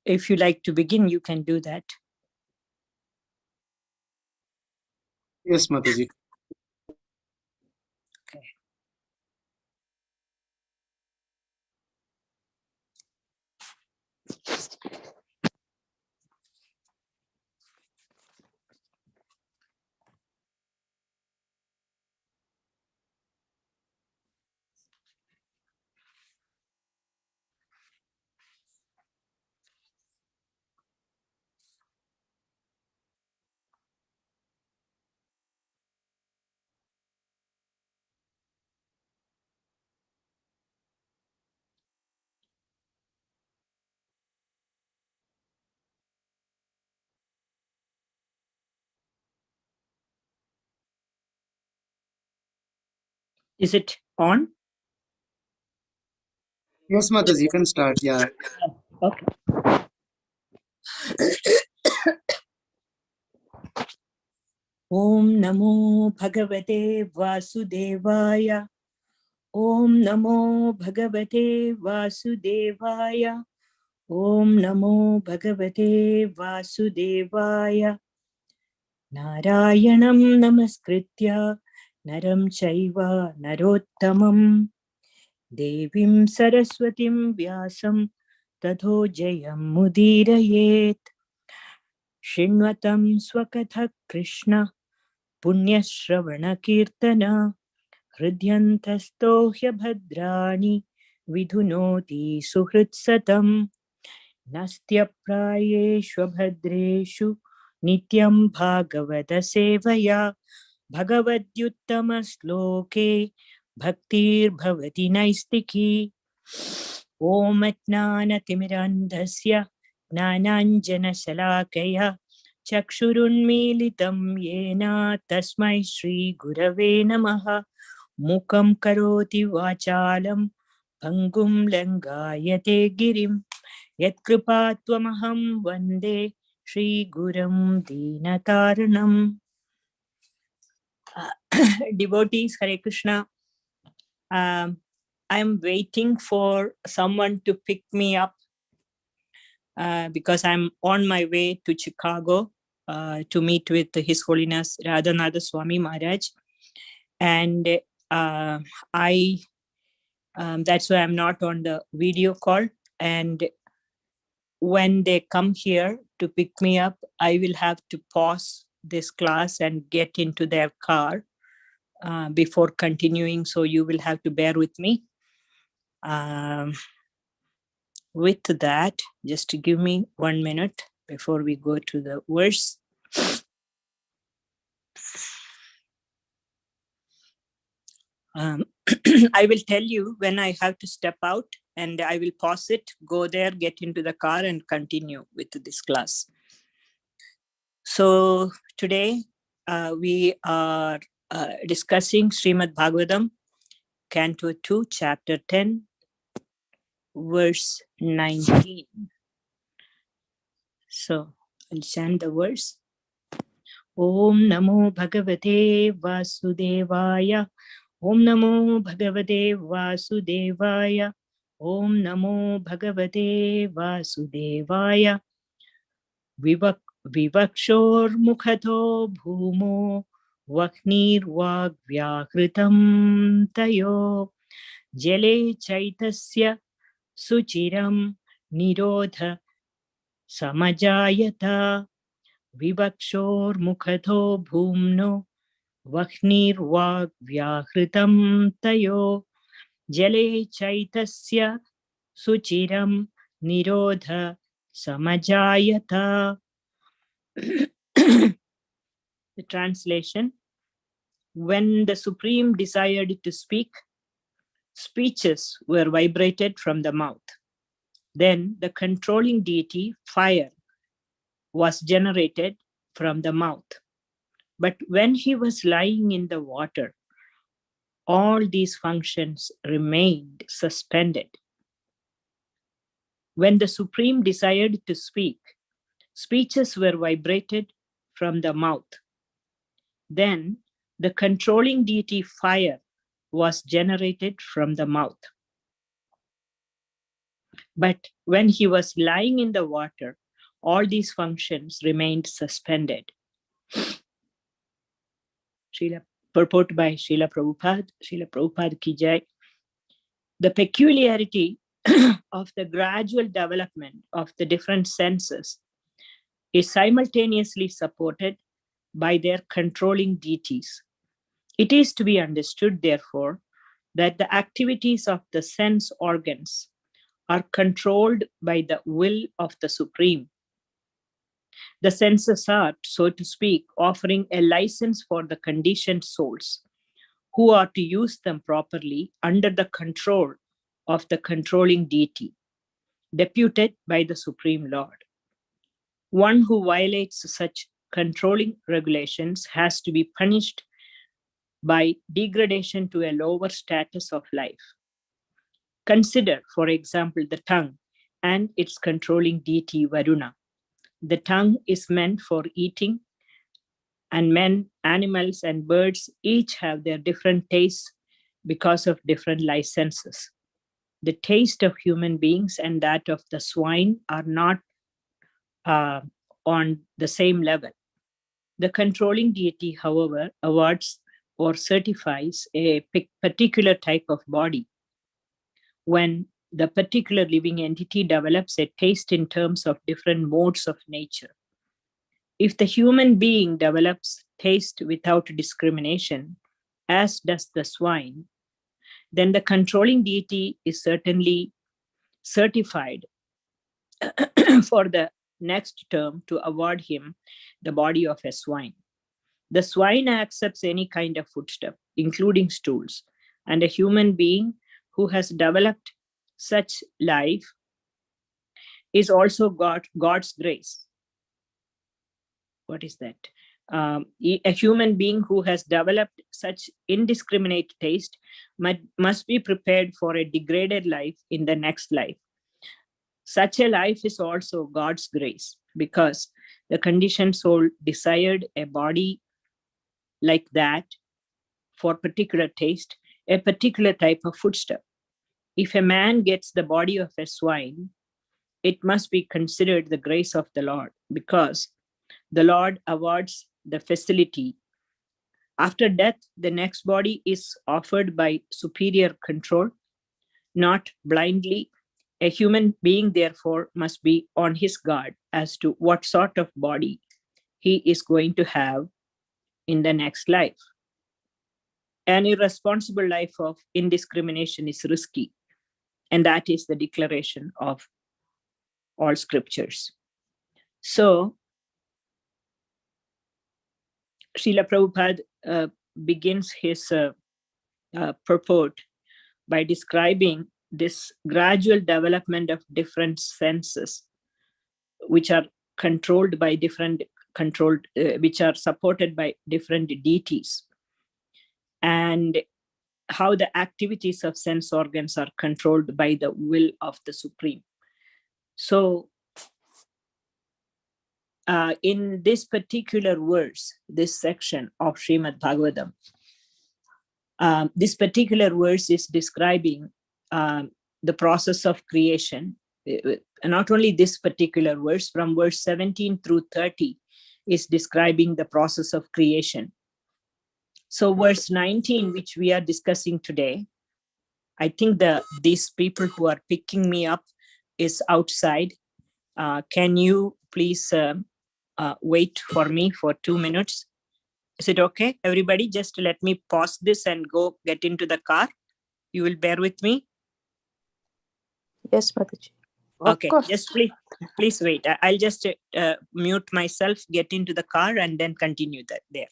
If you like to begin, you can do that. Yes, Mataji. Okay. Is it on? Yes, Mataji, you can start. Yeah. Okay. Om Namo Bhagavate Vasudevaya. Om Namo Bhagavate Vasudevaya. Om Namo Bhagavate Vasudevaya. Narayanam Namaskritya Naram Chaiva Narottamam Devim Saraswatim Vyasam Tadho Jayam Mudirayet. Shinvatam Swakatha Krishna Punyashravana Kirtana Hridyantasto Bhadrani Vidhunoti Suhritsatam Nastya Prayeshu Bhadreshu Nityam Bhagavata Sevaya Bhagavadyuttama Sloke Bhaktir Bhavati Naistiki Om Atnana Timirandhasya Jnananjana Shalakaya Chakshurunmilitam Yena Tasmai Shri Gurave Namaha Mukam Karoti Vachalam Pangum Langayate Girim Yatkripatvamaham Vande Shri Guram Dinataranam. Devotees, Hare Krishna. I am waiting for someone to pick me up because I'm on my way to Chicago to meet with His Holiness Radhanatha Swami Maharaj. And that's why I'm not on the video call. And when they come here to pick me up, I will have to pause this class and get into their car before continuing. So you will have to bear with me. With that, just to give me 1 minute before we go to the verse. I will tell you when I have to step out, and I will pause it, go there, get into the car, and continue with this class. So today we are discussing Srimad Bhagavatam, Canto 2, Chapter 10, verse 19. So I'll chant the verse. Om Namo Bhagavate Vasudevaya. Om Namo Bhagavate Vasudevaya. Om Namo Bhagavate Vasudevaya. Vivakshor Mukhato Bhumo Vaknir Vagvyakritam Tayo Jale Chaitasya Suchiram Nirodha Samajayata Vivakshor Mukhato Bhumno Vaknir Vagvyakritam Tayo Jale Chaitasya Suchiram Nirodha Samajayata. The translation: when the Supreme desired to speak, speeches were vibrated from the mouth. Then the controlling deity, fire, was generated from the mouth. But when he was lying in the water, all these functions remained suspended. When the Supreme desired to speak, speeches were vibrated from the mouth. Then the controlling deity, fire, was generated from the mouth. But when he was lying in the water, all these functions remained suspended. Purport by Srila Prabhupada Ki Jai. The peculiarity of the gradual development of the different senses is simultaneously supported by their controlling deities. It is to be understood, therefore, that the activities of the sense organs are controlled by the will of the Supreme. The senses are, so to speak, offering a license for the conditioned souls who are to use them properly under the control of the controlling deity, deputed by the Supreme Lord. One who violates such controlling regulations has to be punished by degradation to a lower status of life. Consider, for example, the tongue and its controlling deity Varuna. The tongue is meant for eating, and men, animals, and birds each have their different tastes because of different licenses. The taste of human beings and that of the swine are not on the same level. The controlling deity, however, awards or certifies a particular type of body when the particular living entity develops a taste in terms of different modes of nature. If the human being develops taste without discrimination, as does the swine, then the controlling deity is certainly certified for the next term to award him the body of a swine. The swine accepts any kind of foodstuff, including stools, and a human being who has developed such life is also God's grace. What is that? A human being who has developed such indiscriminate taste must be prepared for a degraded life in the next life. Such a life is also God's grace, because the conditioned soul desired a body like that for particular taste, a particular type of foodstuff. If a man gets the body of a swine, it must be considered the grace of the Lord, because the Lord awards the facility. After death, the next body is offered by superior control, not blindly. A human being, therefore, must be on his guard as to what sort of body he is going to have in the next life. An irresponsible life of indiscrimination is risky, and that is the declaration of all scriptures. So, Srila Prabhupada begins his purport by describing this gradual development of different senses, which are controlled by which are supported by different deities, and how the activities of sense organs are controlled by the will of the Supreme. So, in this particular verse, this section of Srimad Bhagavatam, this particular verse is describing the process of creation. Not only this particular verse, from verse 17 through 30 is describing the process of creation. So verse 19, which we are discussing today, I think these people who are picking me up is outside. Can you please wait for me for 2 minutes? Is it okay, everybody? Just let me pause this and go get into the car. You will bear with me? Yes, Mataji. Okay, just please wait. I'll just mute myself, get into the car, and then continue that there.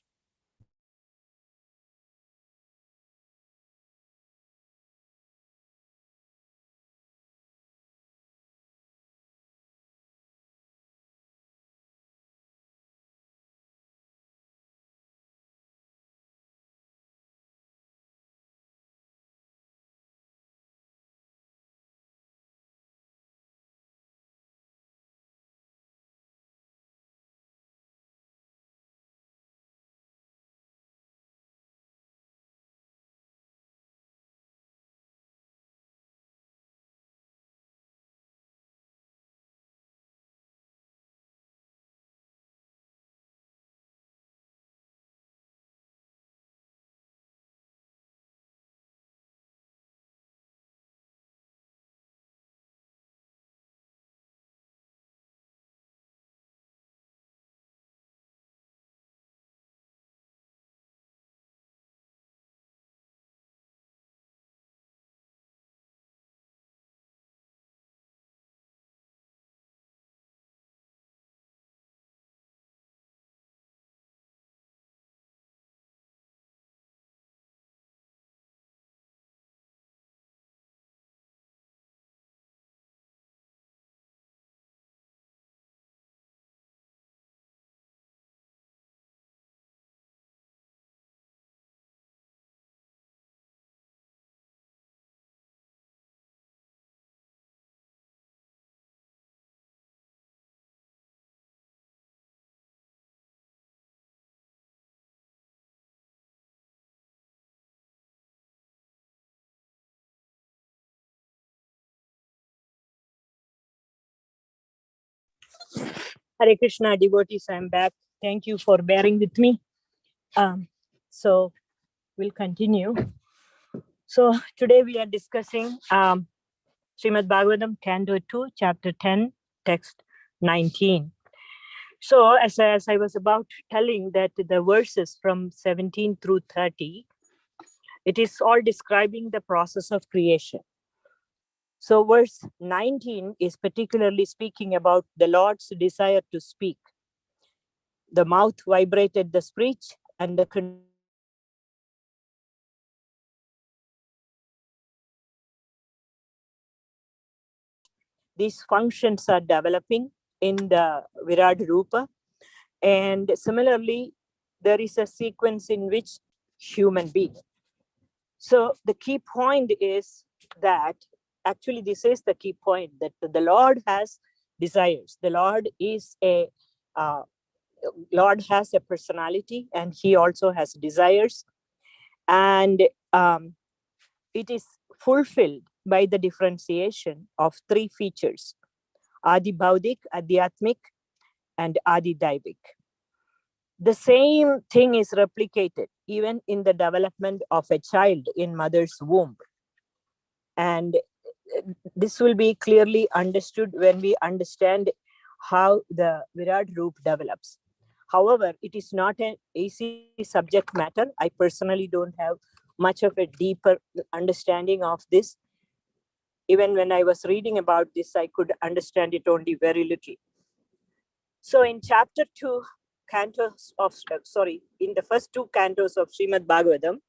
Hare Krishna devotees, I'm back. Thank you for bearing with me. So we'll continue. So today we are discussing Srimad Bhagavatam, Canto 2, Chapter 10, Text 19. So as I was about telling that the verses from 17 through 30, it is all describing the process of creation. So verse 19 is particularly speaking about the Lord's desire to speak. The mouth vibrated the speech, and the these functions are developing in the Virat Rupa. And similarly, there is a sequence in which human being. So the key point is that, actually this is the key point, that the Lord has desires. The Lord is Lord has a personality, and he also has desires. And it is fulfilled by the differentiation of three features: Adi Baudik, Adhyatmik, and Adi Daivik. The same thing is replicated even in the development of a child in mother's womb. And this will be clearly understood when we understand how the Virat Roop develops. However, it is not an easy subject matter. I personally don't have much of a deeper understanding of this. Even when I was reading about this, I could understand it only very little. So in chapter 2, in the first two cantos of Srimad Bhagavatam,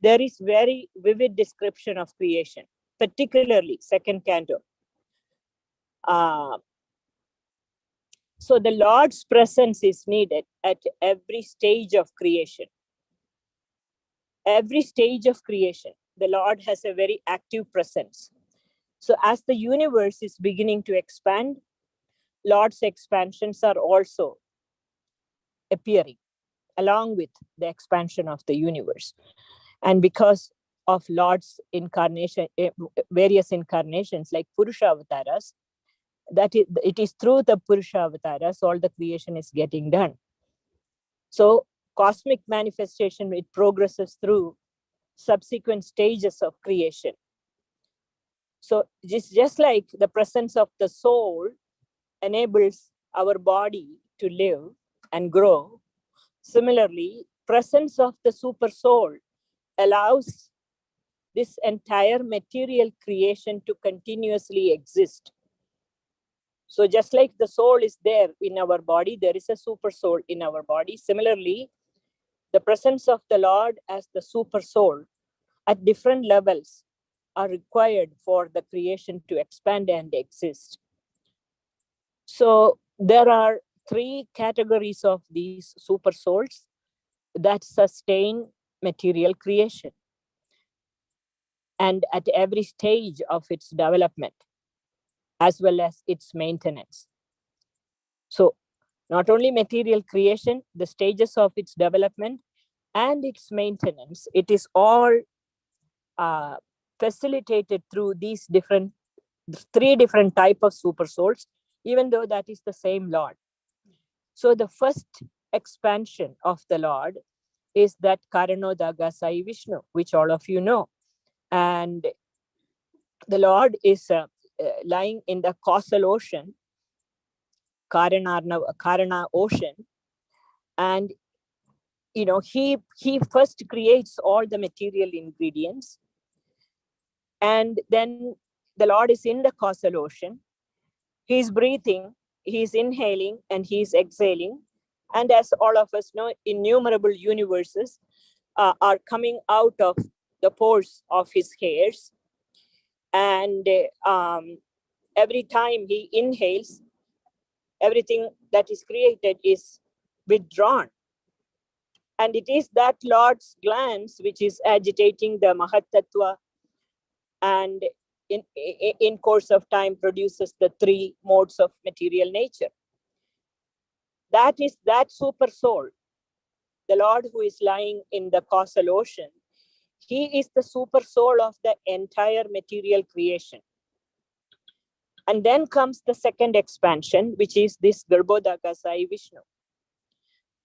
there is very vivid description of creation, particularly second canto. So the Lord's presence is needed at every stage of creation. Every stage of creation, the Lord has a very active presence. So as the universe is beginning to expand, Lord's expansions are also appearing along with the expansion of the universe. And because of Lord's incarnation, various incarnations like Purusha avatars, that it is through the Purusha avatars all the creation is getting done. So cosmic manifestation, it progresses through subsequent stages of creation. So just like the presence of the soul enables our body to live and grow, similarly, presence of the super soul allows this entire material creation to continuously exist. So just like the soul is there in our body, there is a super soul in our body. Similarly, the presence of the Lord as the super soul at different levels are required for the creation to expand and exist. So there are three categories of these super souls that sustain material creation, and at every stage of its development, as well as its maintenance. So not only material creation, the stages of its development and its maintenance, it is all facilitated through these three different type of super souls, even though that is the same Lord. So the first expansion of the Lord is that Karanodaga Sai Vishnu, which all of you know. And the Lord is lying in the causal ocean, Karana ocean, and he first creates all the material ingredients, and then the Lord is in the causal ocean. He's breathing, he's inhaling, and he's exhaling. And as all of us know, innumerable universes are coming out of the pores of his hairs. And every time he inhales, everything that is created is withdrawn. And it is that Lord's glance which is agitating the Mahat Tattva, and in course of time produces the three modes of material nature. That is that super soul, the Lord who is lying in the causal ocean. He is the super soul of the entire material creation. And then comes the second expansion, which is this Garbhodaka Sai Vishnu,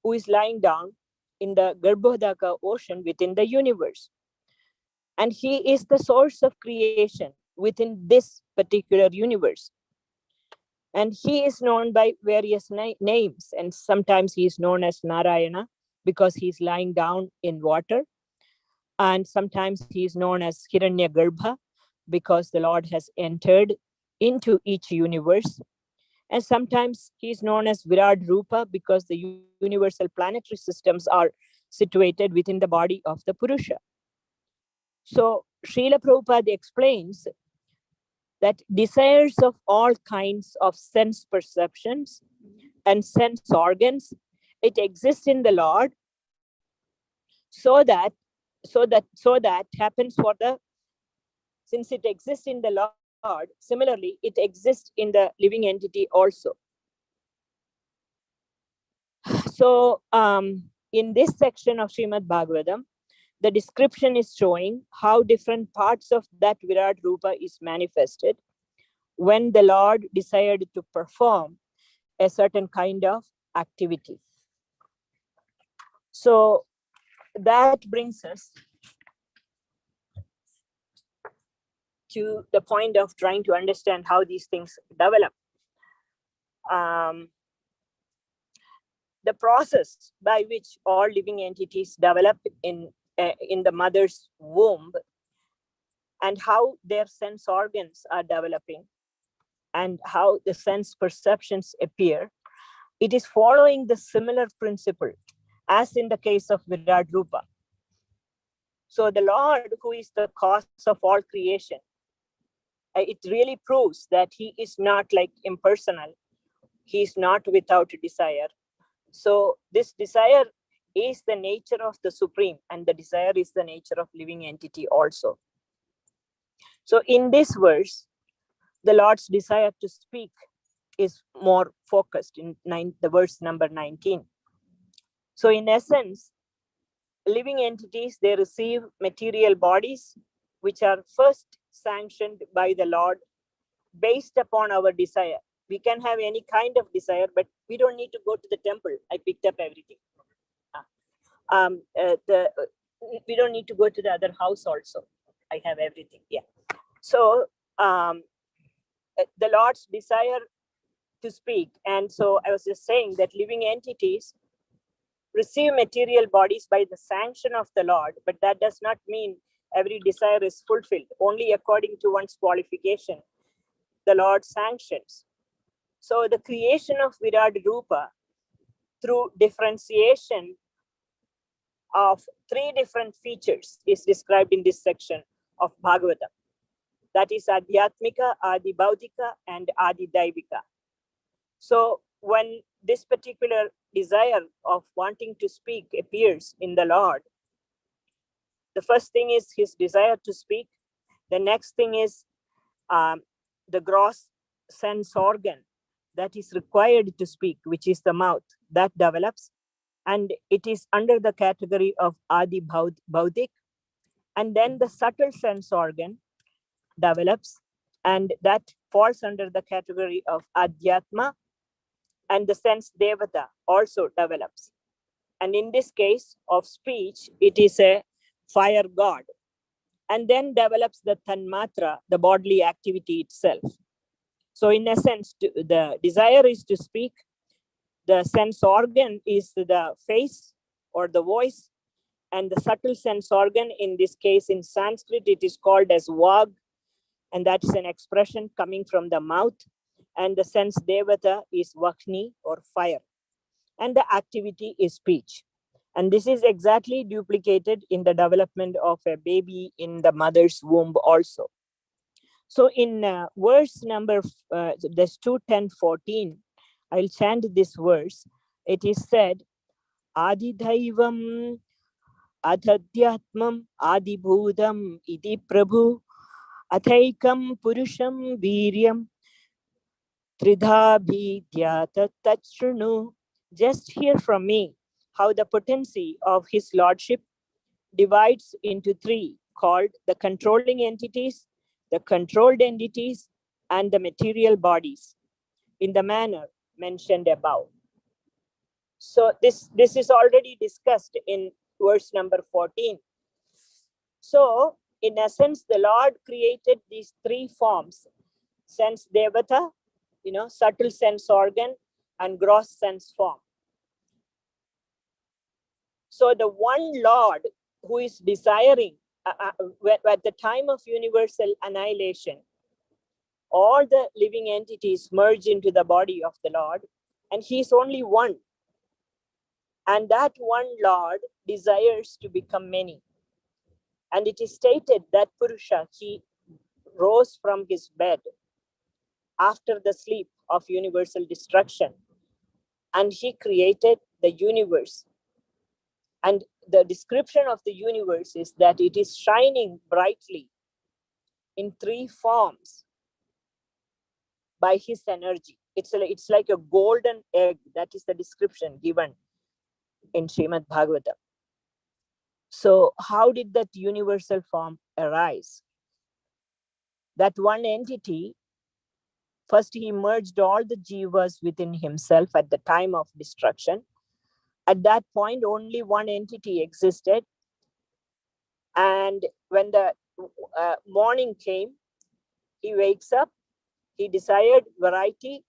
who is lying down in the Garbhodaka ocean within the universe. And he is the source of creation within this particular universe. And he is known by various names. And sometimes he is known as Narayana because he is lying down in water. And sometimes he is known as Hiranyagarbha because the Lord has entered into each universe. And sometimes he is known as Virat Rupa because the universal planetary systems are situated within the body of the Purusha. So Srila Prabhupada explains that desires of all kinds of sense perceptions and sense organs, it exists in the Lord, so that happens for the, since it exists in the Lord, similarly it exists in the living entity also. So in this section of Srimad Bhagavatam, the description is showing how different parts of that Virat Rupa is manifested when the Lord desired to perform a certain kind of activity. So that brings us to the point of trying to understand how these things develop. The process by which all living entities develop in the mother's womb, and how their sense organs are developing, and how the sense perceptions appear, it is following the similar principle as in the case of Virat Rupa. So the Lord, who is the cause of all creation, it really proves that he is not like impersonal. He is not without desire. So this desire is the nature of the Supreme, and the desire is the nature of living entity also. So in this verse, the Lord's desire to speak is more focused in the verse number 19. So in essence, living entities, they receive material bodies, which are first sanctioned by the Lord based upon our desire. We can have any kind of desire, but we don't need to go to the temple. I picked up everything. We don't need to go to the other house also. I have everything. Yeah. So the Lord's desire to speak. And so I was just saying that living entities receive material bodies by the sanction of the Lord, but that does not mean every desire is fulfilled. Only according to one's qualification, the Lord sanctions. So the creation of Virat Rupa through differentiation of three different features is described in this section of Bhagavatam. That is Adhyatmika, Adi Bhaudika, and Adi Daivika. So when this particular desire of wanting to speak appears in the Lord, the first thing is his desire to speak. The next thing is the gross sense organ that is required to speak, which is the mouth, that develops. And it is under the category of Adi Bhaudik. And then the subtle sense organ develops, and that falls under the category of Adhyatma. And the sense Devata also develops. And in this case of speech, it is a fire god. And then develops the Tanmatra, the bodily activity itself. So in essence, the desire is to speak. The sense organ is the face or the voice. And the subtle sense organ, in this case in Sanskrit, it is called as Vag. And that's an expression coming from the mouth. And the sense Devata is Vakni or fire. And the activity is speech. And this is exactly duplicated in the development of a baby in the mother's womb also. So in verse number, there's 2:10-14, I'll chant this verse. It is said, Adidhaivam Adhadyatmam Adibhudam Iti Prabhu Athaikam Purusham Viryam Tridhabhidya Tatachrunu. Just hear from me how the potency of his lordship divides into three, called the controlling entities, the controlled entities, and the material bodies in the manner mentioned above. So this is already discussed in verse number 14. So in essence, the Lord created these three forms: sense devata, subtle sense organ, and gross sense form. So the one Lord who is desiring, at the time of universal annihilation, all the living entities merge into the body of the Lord, and he is only one. And that one Lord desires to become many. And it is stated that Purusha, he rose from his bed after the sleep of universal destruction, and he created the universe. And the description of the universe is that it is shining brightly in three forms by his energy. It's like a golden egg. That is the description given in Srimad Bhagavatam. So how did that universal form arise? That one entity, first he merged all the jivas within himself at the time of destruction. At that point, only one entity existed. And when the morning came, he wakes up, he desired variety,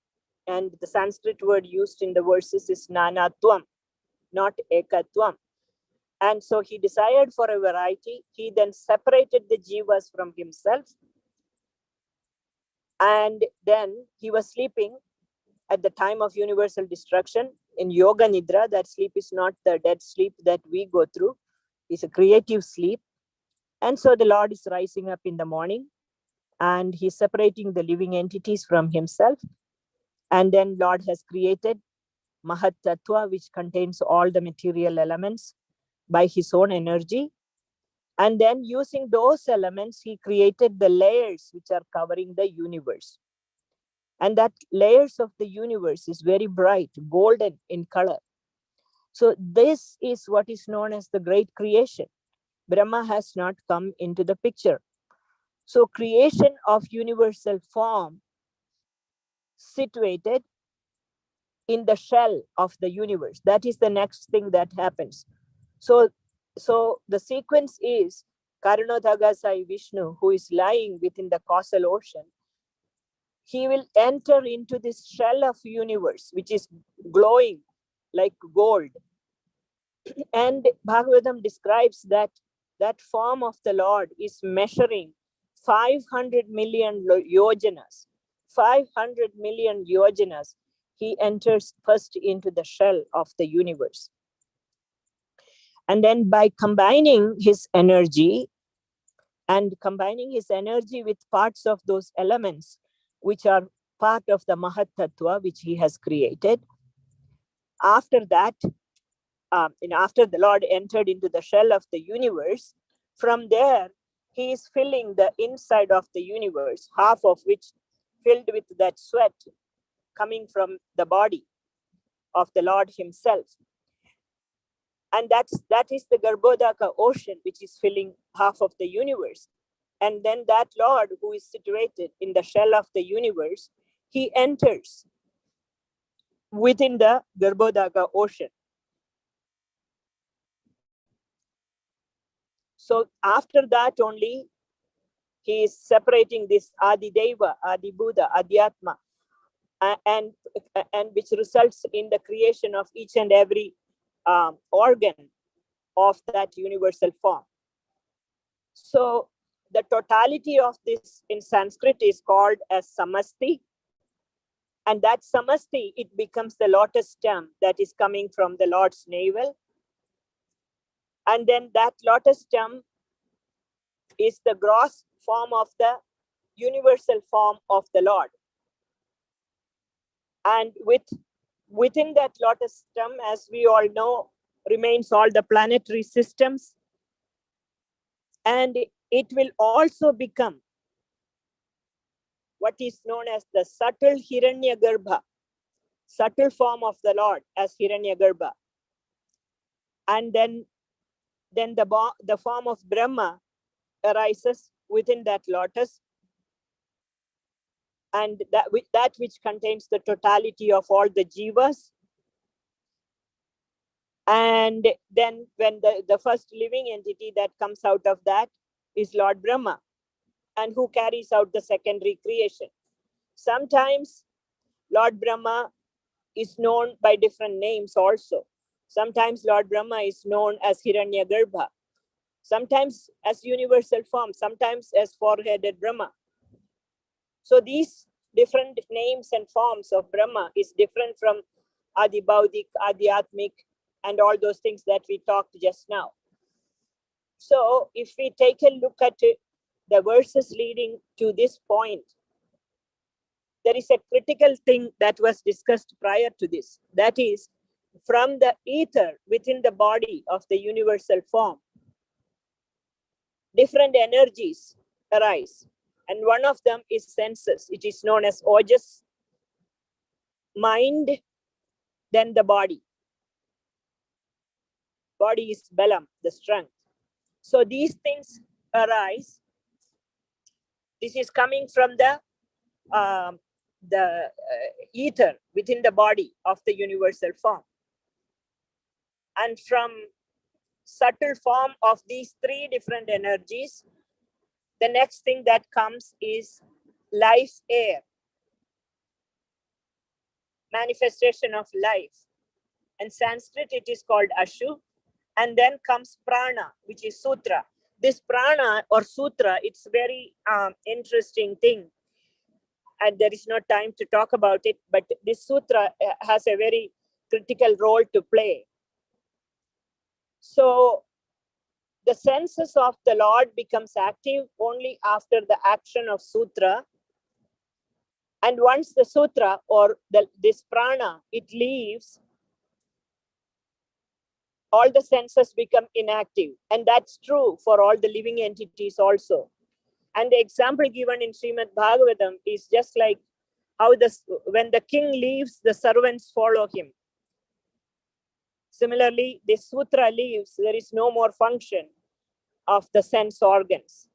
and the Sanskrit word used in the verses is nanatvam, not ekatvam. And so he desired for a variety. He then separated the jivas from himself. And then he was sleeping at the time of universal destruction in yoga nidra. That sleep is not the dead sleep that we go through. It's a creative sleep. And so the Lord is rising up in the morning, and he's separating the living entities from himself. And then Lord has created Mahat Tattva, which contains all the material elements, by his own energy. And then using those elements, he created the layers which are covering the universe. And that layers of the universe is very bright, golden in color. So this is what is known as the great creation. Brahma has not come into the picture. So creation of universal form situated in the shell of the universe. That is the next thing that happens. So the sequence is Karunodhaga Sai Vishnu, who is lying within the causal ocean. He will enter into this shell of universe, which is glowing like gold. And Bhagavatam describes that form of the Lord is measuring 500 million yojanas. 500 million yojanas. He enters first into the shell of the universe. And then by combining his energy with parts of those elements, which are part of the Mahat Tattva, which he has created, after that, after the Lord entered into the shell of the universe, from there, he is filling the inside of the universe, half of which filled with that sweat coming from the body of the Lord himself. And that is the Garbhodaka ocean, which is filling half of the universe. And then that Lord who is situated in the shell of the universe, he enters within the Garbhodaka ocean. So after that only, he is separating this Adi Deva, Adi Buddha, Adhyatma, and which results in the creation of each and every organ of that universal form. So the totality of this in Sanskrit is called as samasti. And that samasti, it becomes the lotus stem that is coming from the Lord's navel. And then that lotus stem is the gross form of the universal form of the Lord. And within that lotus stem, as we all know, remains all the planetary systems. And it will also become what is known as the subtle Hiranyagarbha, subtle form of the Lord as Hiranyagarbha. And then the form of Brahma arises within that lotus. and that which contains the totality of all the jivas. And then when the first living entity that comes out of that is Lord Brahma, and who carries out the secondary creation. Sometimes Lord Brahma is known by different names also. Sometimes Lord Brahma is known as Hiranyagarbha, sometimes as universal form, sometimes as four-headed Brahma. So these different names and forms of Brahma is different from Adi Baudik, Adi Atmik, and all those things that we talked just now. So if we take a look at the verses leading to this point, there is a critical thing that was discussed prior to this. That is, from the ether within the body of the universal form, different energies arise. And one of them is senses. It is known as ojas, mind, then the body. Body is balam, the strength. So these things arise. This is coming from the ether within the body of the universal form. And from subtle form of these three different energies, the next thing that comes is life air, manifestation of life. In Sanskrit, it is called Ashu. And then comes prana, which is sutra. This prana or sutra, it's very interesting thing. And there is no time to talk about it, but this sutra has a very critical role to play. So the senses of the Lord becomes active only after the action of sutra. And once the sutra or this prana, it leaves, all the senses become inactive. And that's true for all the living entities also. And the example given in Srimad Bhagavatam is just like how when the king leaves, the servants follow him. Similarly, the sutra leaves, there is no more function of the sense organs.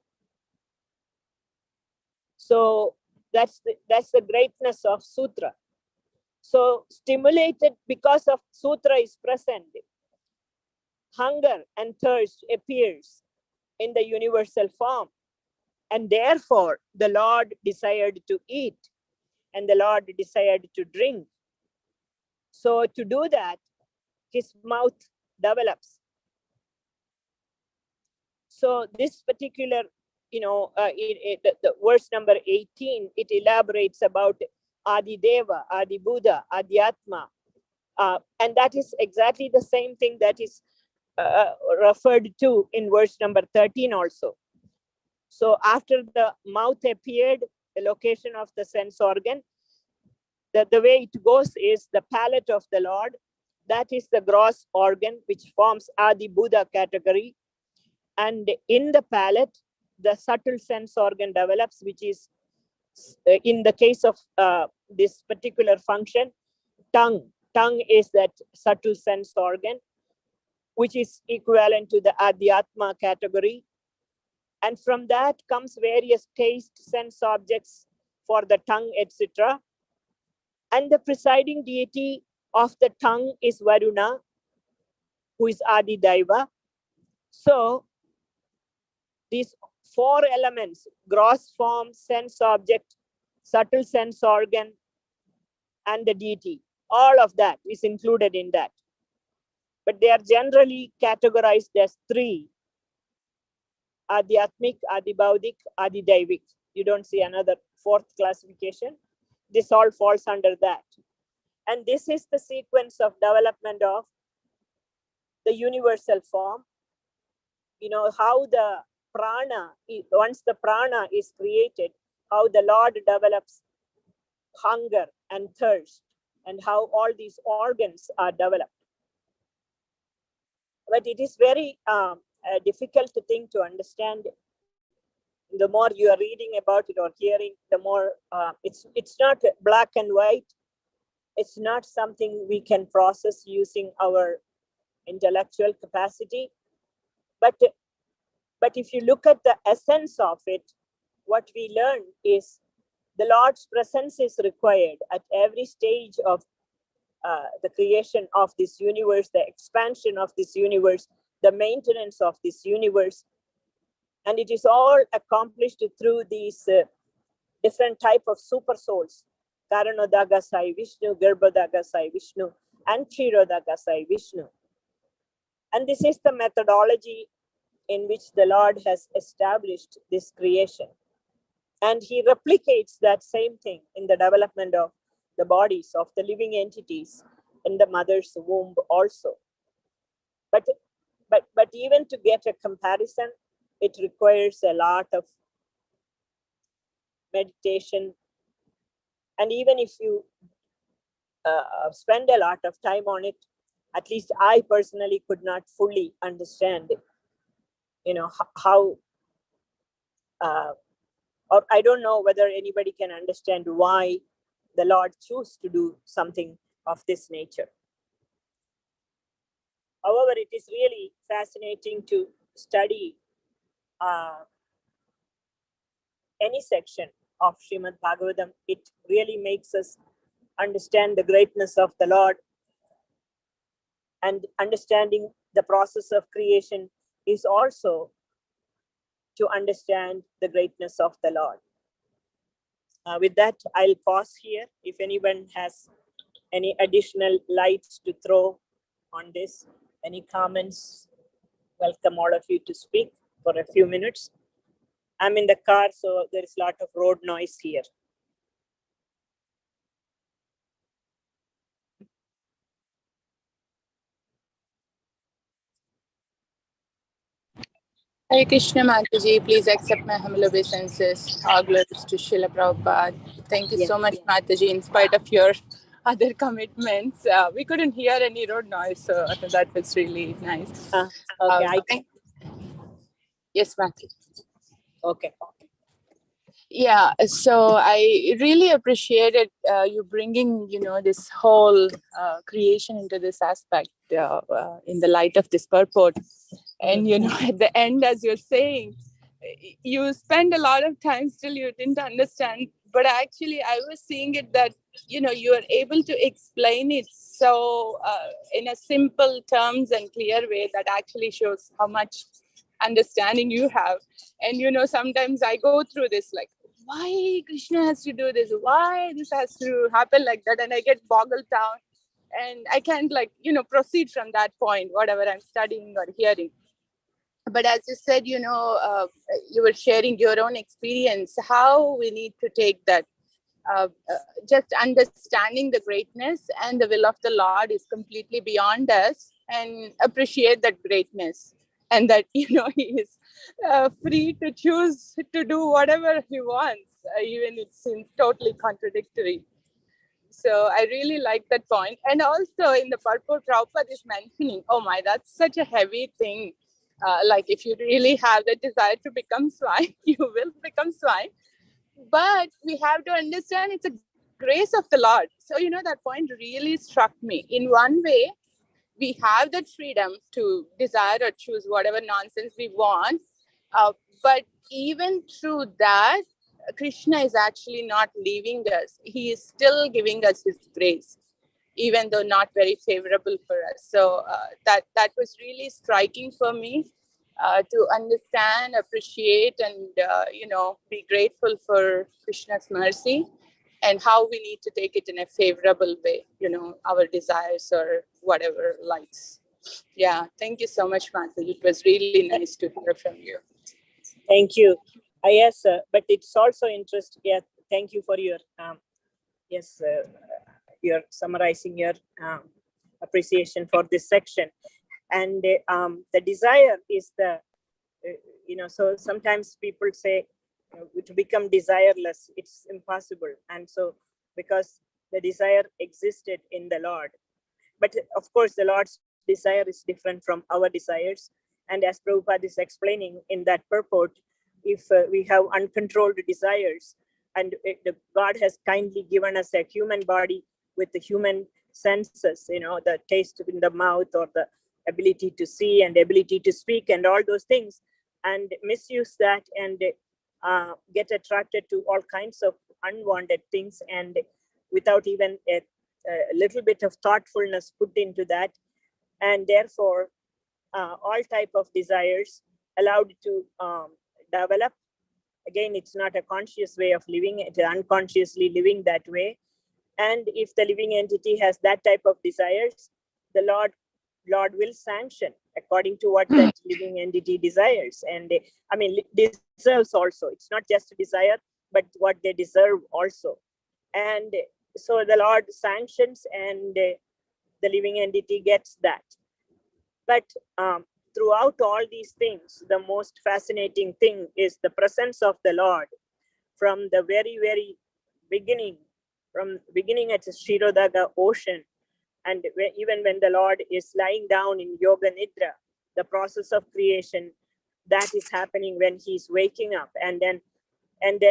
So that's the greatness of sutra. So stimulated because of sutra is present, hunger and thirst appears in the universal form. And therefore, the Lord desired to eat and the Lord desired to drink. So to do that, his mouth develops. So this particular, the verse number 18, it elaborates about Adi Deva, Adi Buddha, Adi Atma. And that is exactly the same thing that is referred to in verse number 13 also. So after the mouth appeared, the location of the sense organ, the way it goes is the palate of the Lord. That is the gross organ which forms Adi Buddha category. And in the palate, the subtle sense organ develops, which is, in the case of this particular function, tongue. Tongue is that subtle sense organ, which is equivalent to the Adhyatma category. And from that comes various taste, sense objects for the tongue, etc. And the presiding deity of the tongue is Varuna, who is Adi Daiva. So these four elements, gross form, sense object, subtle sense organ, and the deity, all of that is included in that. But they are generally categorized as three: Adhyatmic, Adibaudik, Adidaivik. You don't see another fourth classification. This all falls under that. And this is the sequence of development of the universal form. You know, how the prana, once the prana is created, how the Lord develops hunger and thirst, and how all these organs are developed. But it is very a difficult thing to understand. The more you are reading about it or hearing, the more it's not black and white. It's not something we can process using our intellectual capacity. But if you look at the essence of it, what we learn is the Lord's presence is required at every stage of the creation of this universe, the expansion of this universe, the maintenance of this universe. And it is all accomplished through these different type of super souls. Karanodaka Sai Vishnu, Garbhodaka Sai Vishnu, and Kshirodaka Sai Vishnu. And this is the methodology in which the Lord has established this creation. And he replicates that same thing in the development of the bodies of the living entities in the mother's womb also. But even to get a comparison, it requires a lot of meditation. And even if you spend a lot of time on it, at least I personally could not fully understand, how, or I don't know whether anybody can understand why the Lord chose to do something of this nature. However, it is really fascinating to study any section of Srimad Bhagavatam. It really makes us understand the greatness of the Lord, and understanding the process of creation is also to understand the greatness of the Lord. With that, I'll pause here. If anyone has any additional lights to throw on this, any comments, welcome all of you to speak for a few minutes. I'm in the car, so there is a lot of road noise here. Hare Krishna Mataji, please accept my humble obeisances. All glories to Srila Prabhupada. Thank you so much, Mataji. In spite of your other commitments, we couldn't hear any road noise, so that was really nice. Okay. Yes, Mataji. Okay. Yeah, so I really appreciated you bringing, this whole creation into this aspect in the light of this purport. And, at the end, as you're saying, you spend a lot of time still you didn't understand. But actually, I was seeing it that, you are able to explain it so in a simple terms and clear way that actually shows how much understanding you have. And, sometimes I go through this, like, why Krishna has to do this? Why this has to happen like that? And I get boggled down. And I can't, proceed from that point, whatever I'm studying or hearing. But as you said, you were sharing your own experience, how we need to take that. Just understanding the greatness and the will of the Lord is completely beyond us, and appreciate that greatness. And that, he is free to choose to do whatever he wants, even it seems totally contradictory. So I really like that point. And also in the purport, Prabhupada is mentioning, oh my, that's such a heavy thing. Like if you really have the desire to become swine, you will become swine. But we have to understand it's a grace of the Lord. So, that point really struck me. In one way, we have that freedom to desire or choose whatever nonsense we want. But even through that, Krishna is actually not leaving us. He is still giving us his grace, even though not very favorable for us. So that was really striking for me, to understand, appreciate, and be grateful for Krishna's mercy, and how we need to take it in a favorable way, our desires or whatever likes. Yeah, thank you so much, Mataji. It was really nice to hear from you. Thank you. Yes, but it's also interesting. Yeah, thank you for your you're summarizing your appreciation for this section. And the desire is the so sometimes people say to become desireless, it's impossible. And so because the desire existed in the Lord, but of course the Lord's desire is different from our desires. And as Prabhupada is explaining in that purport, if we have uncontrolled desires, and God has kindly given us a human body with the human senses, the taste in the mouth, or the ability to see and ability to speak and all those things, and misuse that and get attracted to all kinds of unwanted things, and without even a little bit of thoughtfulness put into that, and therefore all type of desires allowed to develop. Again, it's not a conscious way of living, it's unconsciously living that way. And if the living entity has that type of desires, the Lord will sanction according to what that living entity desires. And I mean, deserves also. It's not just a desire, but what they deserve also. And so the Lord sanctions, and the living entity gets that. But throughout all these things, the most fascinating thing is the presence of the Lord from the very, very beginning, from beginning at the Shirodaga ocean. And even when the Lord is lying down in Yoga Nidra, the process of creation, that is happening when he's waking up. And then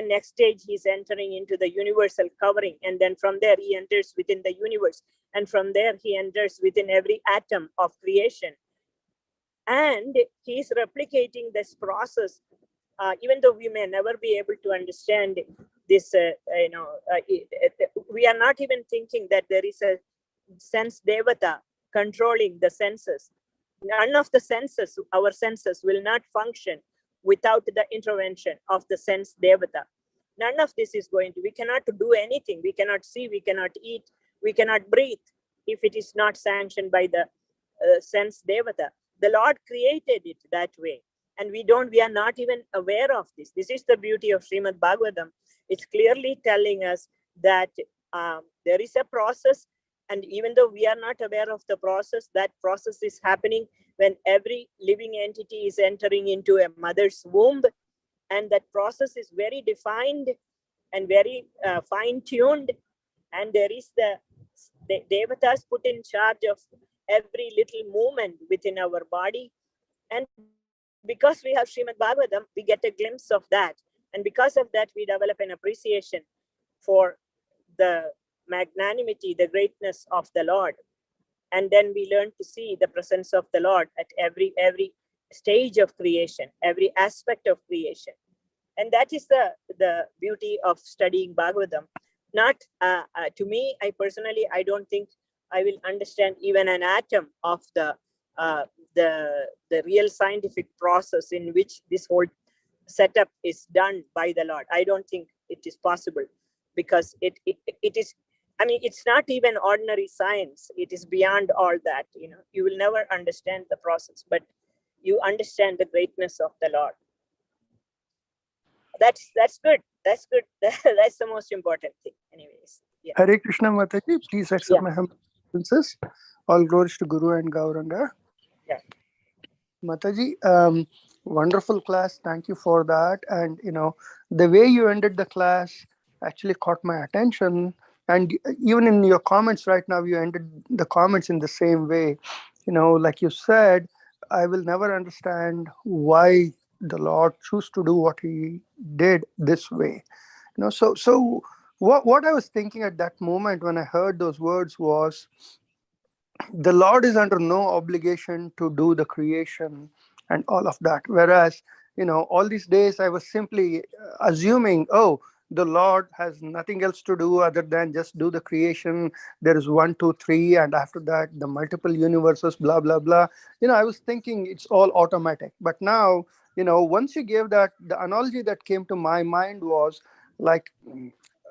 next stage, he's entering into the universal covering. And then from there, he enters within the universe. And from there, he enters within every atom of creation. And he's replicating this process, even though we may never be able to understand this, we are not even thinking that there is a sense devata controlling the senses. None of the senses, our senses, will not function without the intervention of the sense devata. None of this is going to, we cannot do anything. We cannot see, we cannot eat, we cannot breathe if it is not sanctioned by the sense devata. The Lord created it that way. And we are not even aware of this. This is the beauty of Srimad Bhagavatam. It's clearly telling us that there is a process, and even though we are not aware of the process, that process is happening when every living entity is entering into a mother's womb, and that process is very defined and very fine-tuned, and there is the devatas put in charge of every little movement within our body. And because we have Srimad Bhagavatam, we get a glimpse of that. And because of that, we develop an appreciation for the magnanimity, the greatness of the Lord. And then we learn to see the presence of the Lord at every stage of creation, every aspect of creation. And that is the beauty of studying Bhagavatam. Not to me, I personally, I don't think I will understand even an atom of the real scientific process in which this whole setup is done by the Lord. I don't think it is possible, because it is, I mean, it's not even ordinary science. It is beyond all that. You will never understand the process, but you understand the greatness of the Lord. That's good. That's good. That's the most important thing, anyways. Yeah. Hare Krishna Mataji, please accept my humble obeisances. All glories to Guru and Gauranga. Yeah. Mataji, wonderful class. Thank you for that. And the way you ended the class actually caught my attention. And even in your comments right now, you ended the comments in the same way. Like you said, I will never understand why the Lord chose to do what he did this way. So what I was thinking at that moment when I heard those words was, the Lord is under no obligation to do the creation and all of that. Whereas, all these days I was simply assuming, oh, the Lord has nothing else to do other than just do the creation. There is 1, 2, 3, and after that, the multiple universes, blah, blah, blah. I was thinking it's all automatic. But now, once you gave that, the analogy that came to my mind was like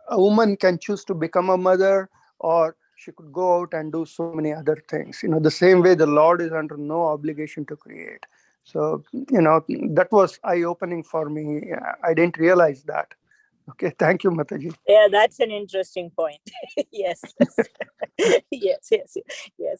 a woman can choose to become a mother, or she could go out and do so many other things. The same way the Lord is under no obligation to create. So, that was eye-opening for me. I didn't realize that. Okay, thank you, Mataji. Yeah, that's an interesting point. Yes. Yes.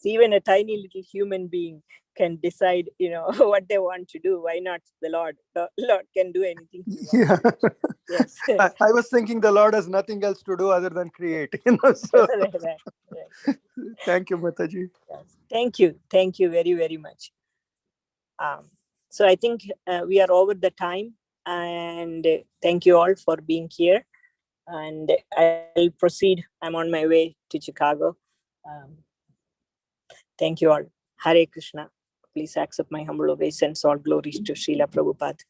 Even a tiny little human being can decide, what they want to do. Why not the Lord? The Lord can do anything he wants to do. Yes. I was thinking the Lord has nothing else to do other than create. So. Right. Thank you, Mataji. Yes. Thank you very, very much. So I think we are over the time, and thank you all for being here. And I'll proceed. I'm on my way to Chicago. Thank you all. Hare Krishna. Please accept my humble obeisance. All glories to Srila Prabhupada.